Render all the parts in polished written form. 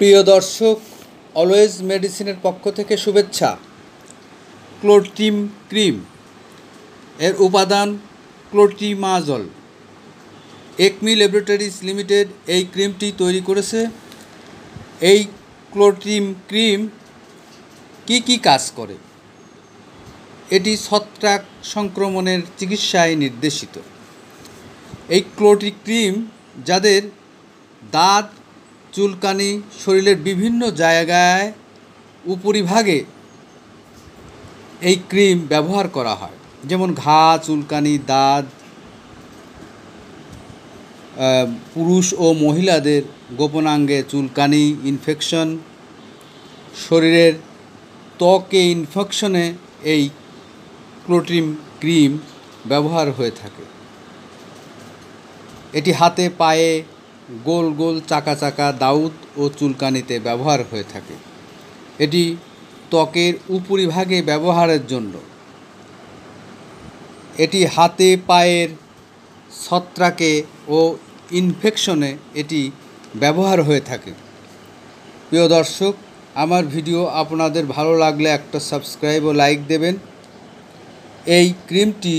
প্রিয় দর্শক, অলওয়েজ মেডিসিনের পক্ষ থেকে শুভেচ্ছা। ক্লোট্রিম ক্রিম এর উপাদান ক্লোট্রিমাজল। একমি ল্যাবরেটরিজ লিমিটেড এই ক্রিমটি তৈরি করেছে। এই ক্লোট্রিম ক্রিম কি কাজ করে? এটি ছত্রাক সংক্রমণের চিকিৎসায় নির্দেশিত। এই ক্লোট্রিম ক্রিম যাদের দাঁত, চুলকানি, শরীরের বিভিন্ন জায়গায় উপরিভাগে এই ক্রিম ব্যবহার করা হয়, যেমন ঘা, চুলকানি, দাঁত, পুরুষ ও মহিলাদের গোপনাঙ্গে চুলকানি, ইনফেকশন, শরীরের ত্বকে ইনফেকশনে এই ক্লোট্রিম ক্রিম ব্যবহার হয়ে থাকে। এটি হাতে, পায়ে গোল গোল চাকা চাকা দাউদ ও চুলকানিতে ব্যবহার হয়ে থাকে। এটি ত্বকের উপরিভাগে ব্যবহারের জন্য। এটি হাতে, পায়ের ছত্রাকে ও ইনফেকশনে এটি ব্যবহার হয়ে থাকে। প্রিয় দর্শক, আমার ভিডিও আপনাদের ভালো লাগলে একটা সাবস্ক্রাইব ও লাইক দেবেন। এই ক্রিমটি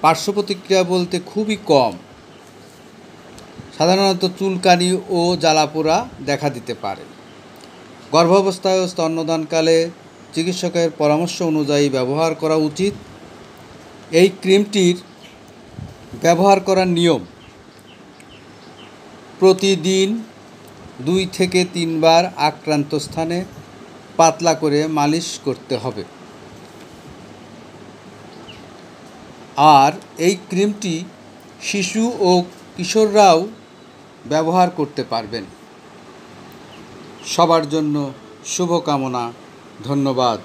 পার্শ্ব প্রতিক্রিয়া বলতে খুবই কম। সাধারণত চুলকানি ও জ্বালাপোড়া দেখা দিতে পারে। গর্ভাবস্থায় ও স্তন্যদানকালে চিকিৎসকের পরামর্শ অনুযায়ী ব্যবহার করা উচিত। এই ক্রিমটির ব্যবহার করার নিয়ম: প্রতিদিন 2 থেকে 3 বার আক্রান্ত স্থানে পাতলা করে মালিশ করতে হবে। আর এই ক্রিমটি শিশু ও কিশোররাও ব্যবহার করতে পারবেন। সবার জন্য শুভকামনা। ধন্যবাদ।